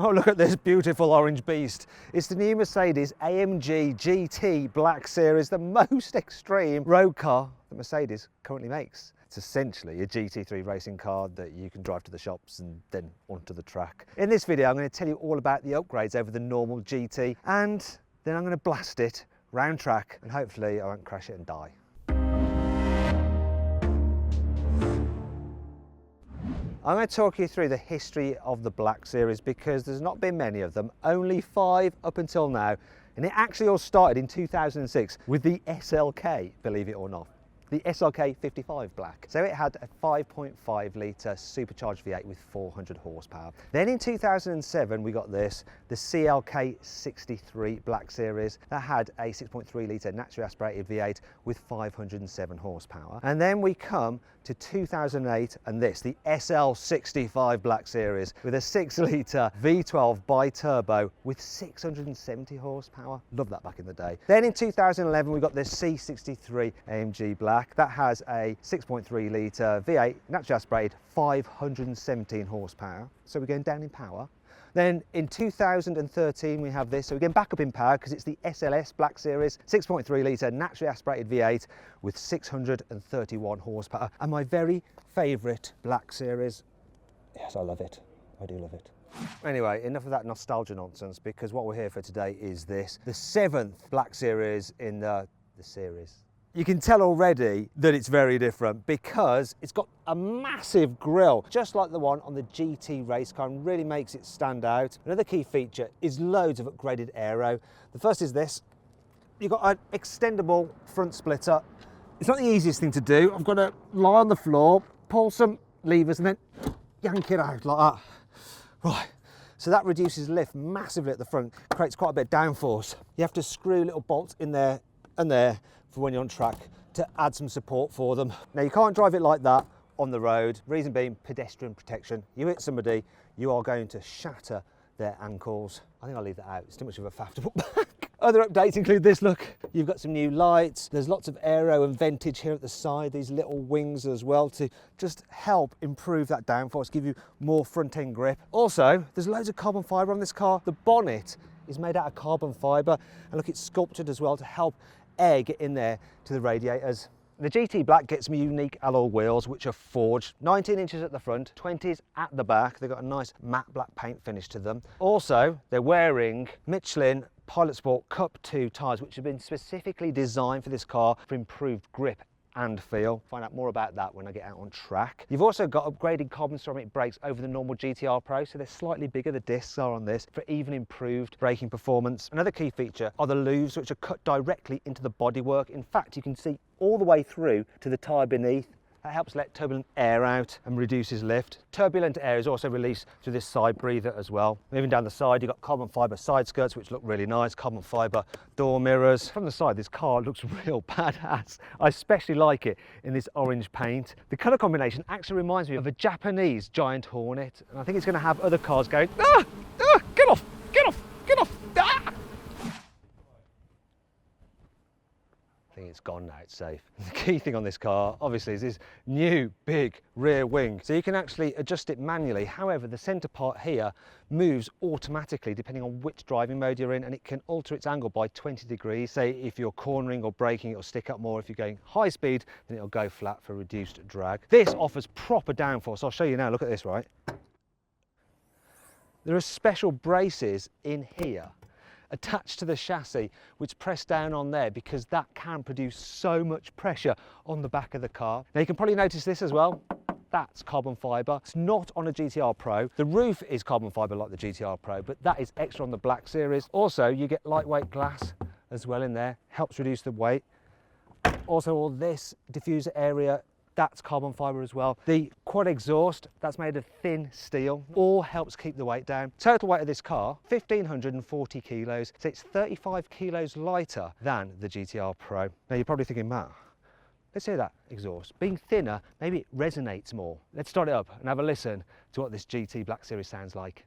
Oh, look at this beautiful orange beast. It's the new Mercedes AMG GT Black Series, the most extreme road car that Mercedes currently makes. It's essentially a GT3 racing car that you can drive to the shops and then onto the track. In this video, I'm going to tell you all about the upgrades over the normal GT, and then I'm going to blast it round track, and hopefully I won't crash it and die. I'm going to talk you through the history of the Black Series because there's not been many of them, only 5 up until now, and it actually all started in 2006 with the SLK, believe it or not. The SLK 55 Black. So it had a 5.5 litre supercharged V8 with 400 horsepower. Then in 2007 we got this, the CLK 63 Black Series that had a 6.3 litre naturally aspirated V8 with 507 horsepower. And then we come to 2008 and this, the SL 65 Black Series with a 6 litre V12 bi-turbo with 670 horsepower. Love that back in the day. Then in 2011 we got this C63 AMG Black that has a 6.3 litre V8 naturally aspirated, 517 horsepower. So we're going down in power. Then in 2013 we have this, so we're going back up in power because it's the SLS Black Series, 6.3 litre naturally aspirated V8 with 631 horsepower. And my very favourite Black Series. Yes, I love it. I do love it. Anyway, enough of that nostalgia nonsense, because what we're here for today is this, the 7th Black Series in the series. You can tell already that it's very different because it's got a massive grille, just like the one on the GT race car, and really makes it stand out. Another key feature is loads of upgraded aero. The first is this. You've got an extendable front splitter. It's not the easiest thing to do. I've got to lie on the floor, pull some levers and then yank it out like that. Right. So that reduces lift massively at the front, creates quite a bit of downforce. You have to screw little bolts in there and there for when you're on track to add some support for them. Now you can't drive it like that on the road, reason being pedestrian protection. You hit somebody, you are going to shatter their ankles. I think I'll leave that out, it's too much of a faff to put back. Other updates include this, look, you've got some new lights, there's lots of aero and ventage here at the side, these little wings as well to just help improve that downforce, give you more front end grip. Also, there's loads of carbon fibre on this car. The bonnet is made out of carbon fibre, and look, it's sculptured as well to help air get in there to the radiators. The GT Black gets some unique alloy wheels which are forged, 19 inches at the front, 20s at the back. They've got a nice matte black paint finish to them. Also, they're wearing Michelin Pilot Sport Cup 2 tyres, which have been specifically designed for this car for improved grip and feel. Find out more about that when I get out on track. You've also got upgraded carbon ceramic brakes over the normal GTR Pro, so they're slightly bigger, the discs are on this, for even improved braking performance. Another key feature are the loops, which are cut directly into the bodywork. In fact, you can see all the way through to the tyre beneath. That helps let turbulent air out and reduces lift. Turbulent air is also released through this side breather as well. Moving down the side, you've got carbon fibre side skirts, which look really nice, carbon fibre door mirrors. From the side, this car looks real badass. I especially like it in this orange paint. The colour combination actually reminds me of a Japanese giant Hornet, and I think it's going to have other cars going, ah, ah, get off, get off, get off, ah! It's gone now, it's safe. The key thing on this car obviously is this new big rear wing, so you can actually adjust it manually. However, the centre part here moves automatically depending on which driving mode you're in, and it can alter its angle by 20 degrees. Say if you're cornering or braking, it'll stick up more. If you're going high speed, then it'll go flat for reduced drag. This offers proper downforce. I'll show you now. Look at this, right? There are special braces in here attached to the chassis which press down on there because that can produce so much pressure on the back of the car. Now you can probably notice this as well. That's carbon fibre. It's not on a GTR Pro. The roof is carbon fibre like the GTR Pro, but that is extra on the Black Series. Also, you get lightweight glass as well in there, helps reduce the weight. Also, all this diffuser area, that's carbon fibre as well. The quad exhaust, that's made of thin steel, all helps keep the weight down. Total weight of this car, 1,540 kilos, so it's 35 kilos lighter than the GTR Pro. Now you're probably thinking, Matt, let's hear that exhaust. Being thinner, maybe it resonates more. Let's start it up and have a listen to what this GT Black Series sounds like.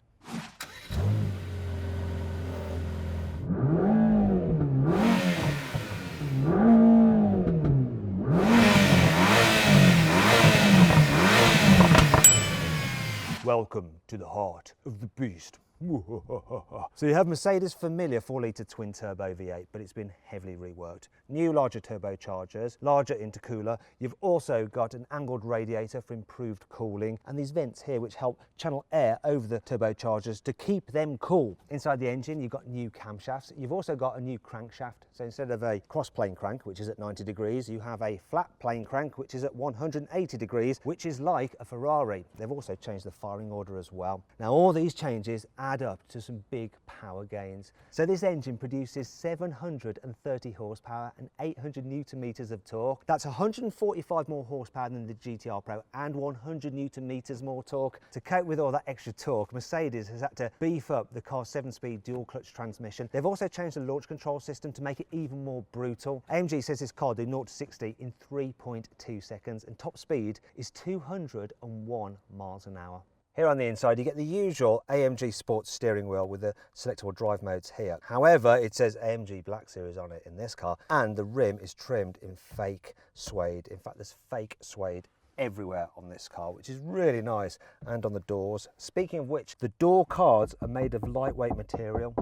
Welcome to the heart of the beast. So you have Mercedes' familiar 4-litre twin-turbo V8, but it's been heavily reworked. New larger turbochargers, larger intercooler. You've also got an angled radiator for improved cooling, and these vents here which help channel air over the turbochargers to keep them cool. Inside the engine you've got new camshafts. You've also got a new crankshaft. So instead of a cross-plane crank, which is at 90 degrees, you have a flat plane crank, which is at 180 degrees, which is like a Ferrari. They've also changed the firing order as well. Now all these changes add up to some big power gains. So this engine produces 730 horsepower and 800 newton meters of torque. That's 145 more horsepower than the GTR Pro and 100 newton meters more torque. To cope with all that extra torque, Mercedes has had to beef up the car's 7-speed dual clutch transmission. They've also changed the launch control system to make it even more brutal. AMG says this car did 0 to 60 in 3.2 seconds and top speed is 201 miles an hour. Here on the inside you get the usual AMG Sports steering wheel with the selectable drive modes here. However, it says AMG Black Series on it in this car, and the rim is trimmed in fake suede. In fact, there's fake suede everywhere on this car, which is really nice, and on the doors. Speaking of which, the door cards are made of lightweight material,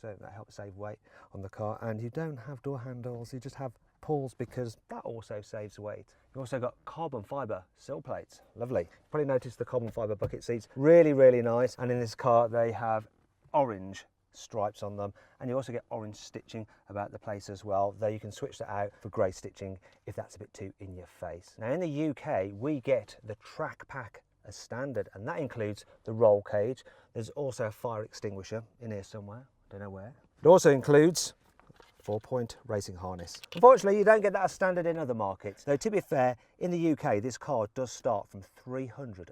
so that helps save weight on the car, and you don't have door handles, you just have pulls because that also saves weight. You've also got carbon fibre sill plates, lovely. Probably noticed the carbon fibre bucket seats, really, really nice, and in this car they have orange stripes on them, and you also get orange stitching about the place as well, though you can switch that out for grey stitching if that's a bit too in your face. Now in the UK we get the track pack as standard, and that includes the roll cage. There's also a fire extinguisher in here somewhere, don't know where. It also includes 4-point racing harness. Unfortunately, you don't get that as standard in other markets, though to be fair, in the UK this car does start from £335,000.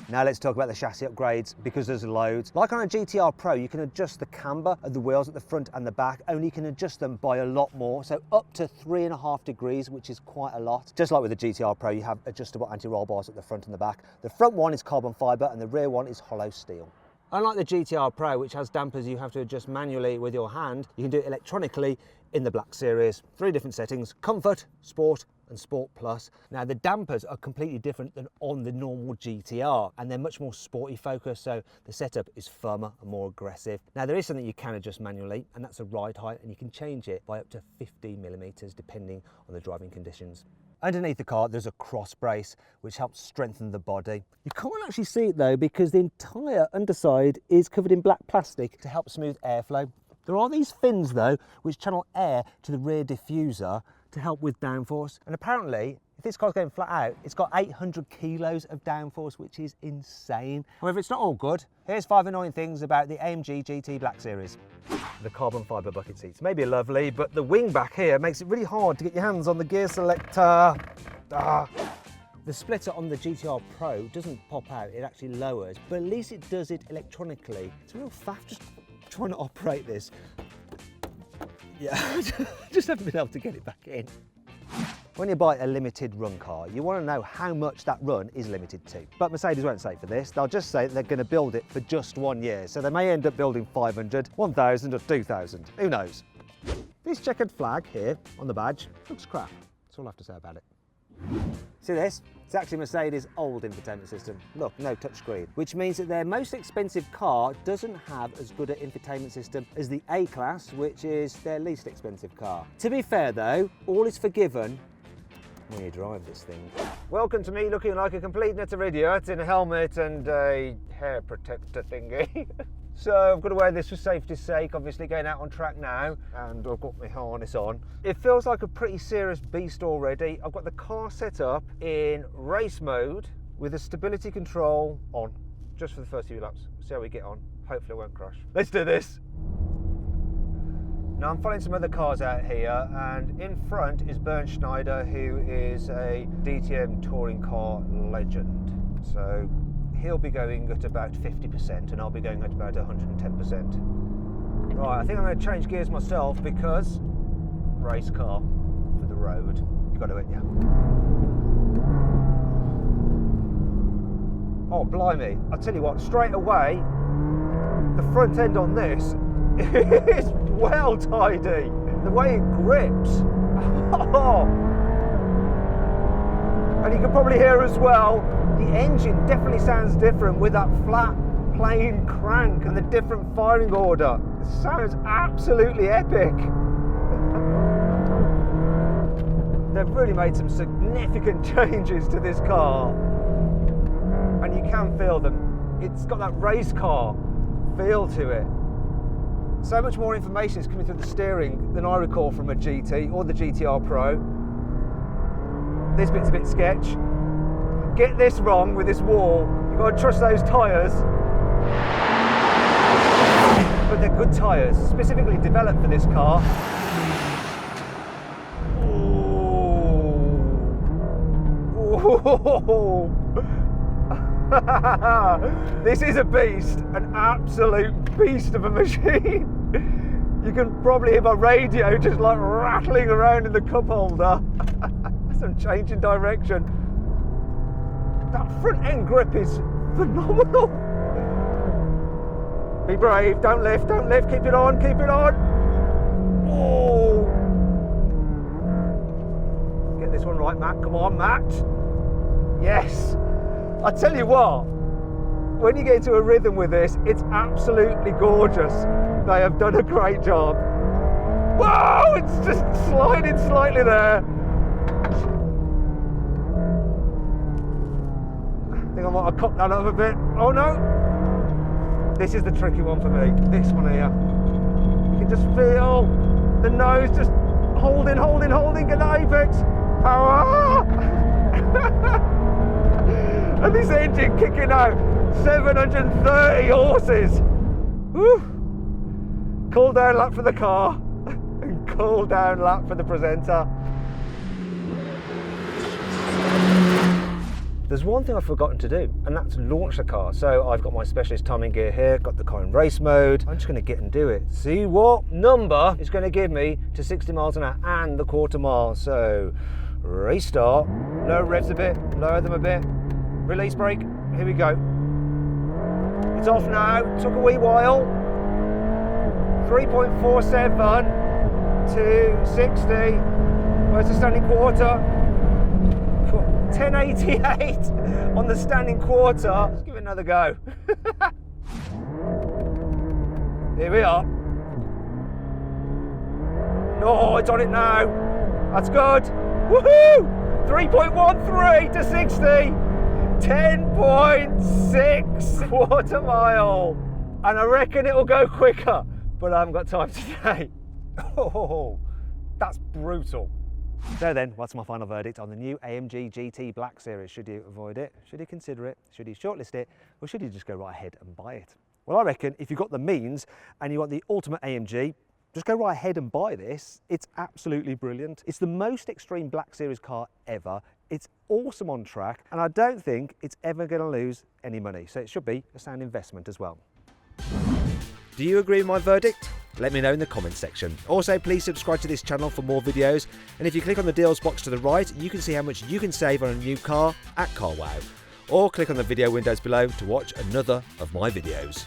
Now let's talk about the chassis upgrades, because there's loads. Like on a GTR Pro, you can adjust the camber of the wheels at the front and the back, only you can adjust them by a lot more, so up to 3.5 degrees, which is quite a lot. Just like with the GTR Pro, you have adjustable anti-roll bars at the front and the back. The front one is carbon fibre and the rear one is hollow steel. Unlike the GTR Pro, which has dampers you have to adjust manually with your hand, you can do it electronically in the Black Series. 3 different settings: Comfort, Sport and Sport Plus. Now the dampers are completely different than on the normal GTR, and they're much more sporty focused, so the setup is firmer and more aggressive. Now there is something you can adjust manually, and that's a ride height, and you can change it by up to 50mm depending on the driving conditions. Underneath the car there's a cross brace which helps strengthen the body. You can't actually see it though because the entire underside is covered in black plastic to help smooth airflow. There are these fins though which channel air to the rear diffuser to help with downforce, and apparently if this car's going flat out it's got 800 kilos of downforce, which is insane. However, it's not all good. Here's 5 annoying things about the AMG GT Black Series. The carbon fibre bucket seats may be lovely, but the wing back here makes it really hard to get your hands on the gear selector. The splitter on the GTR Pro doesn't pop out, it actually lowers, but at least it does it electronically. It's a real faff just trying to operate this. Yeah, just haven't been able to get it back in. When you buy a limited run car, you want to know how much that run is limited to. But Mercedes won't say for this, they'll just say they're going to build it for just 1 year. So they may end up building 500, 1,000 or 2,000, who knows. This checkered flag here on the badge looks crap. That's all I have to say about it. See this? It's actually Mercedes' old infotainment system. Look, no touchscreen, which means that their most expensive car doesn't have as good an infotainment system as the A-Class, which is their least expensive car. To be fair though, all is forgiven when you drive this thing. Welcome to me looking like a complete nutter idiot in a helmet and a hair protector thingy. So I've got to wear this for safety's sake, obviously going out on track now, and I've got my harness on. It feels like a pretty serious beast already. I've got the car set up in race mode with the stability control on, just for the first few laps. See how we get on. Hopefully I won't crash. Let's do this. Now I'm following some other cars out here, and in front is Bernd Schneider, who is a DTM touring car legend. So he'll be going at about 50% and I'll be going at about 110%. Right, I think I'm going to change gears myself because race car for the road. You got to, ain't you? Oh, blimey. I'll tell you what, straight away, the front end on this is well tidy. The way it grips. And you can probably hear as well, the engine definitely sounds different with that flat plain crank and the different firing order. It sounds absolutely epic. They've really made some significant changes to this car, and you can feel them. It's got that race car feel to it. So much more information is coming through the steering than I recall from a GT or the GTR Pro. This bit's a bit sketch. Get this wrong with this wall, you've got to trust those tyres. But they're good tyres, specifically developed for this car. Ooh. This is a beast, an absolute beast of a machine. You can probably hear my radio just like rattling around in the cup holder as I'm changing direction. That front end grip is phenomenal. Be brave, don't lift, keep it on, keep it on. Oh. Get this one right, Matt, come on, Matt. Yes. I tell you what, when you get into a rhythm with this, it's absolutely gorgeous. They have done a great job. Whoa, it's just sliding slightly there. I think I might have cocked that up a bit. Oh no. This is the tricky one for me, this one here. You can just feel the nose just holding, get the apex. Power! And this engine kicking out 730 horses. Woo. Cool down lap for the car and cool down lap for the presenter. There's one thing I've forgotten to do, and that's launch the car. So I've got my specialist timing gear here, got the car in race mode. I'm just going to get and do it. See what number it's going to give me to 60 miles an hour and the quarter mile. So race start, lower revs a bit, lower them a bit. Release brake, here we go. It's off now, took a wee while. 3.47 to 60. Where's the standing quarter? 1088 on the standing quarter. Let's give it another go. Here we are. No, it's on it now. That's good. Woohoo! 3.13 to 60. 10.6 quarter mile, and I reckon it'll go quicker, but I haven't got time today. Oh, that's brutal. So then, what's my final verdict on the new AMG GT Black Series? Should you avoid it? Should you consider it? Should you shortlist it? Or should you just go right ahead and buy it? Well, I reckon if you've got the means and you want the ultimate AMG, just go right ahead and buy this. It's absolutely brilliant. It's the most extreme Black Series car ever. It's awesome on track, and I don't think it's ever going to lose any money. So it should be a sound investment as well. Do you agree with my verdict? Let me know in the comments section. Also, please subscribe to this channel for more videos. And if you click on the deals box to the right, you can see how much you can save on a new car at CarWow. Or click on the video windows below to watch another of my videos.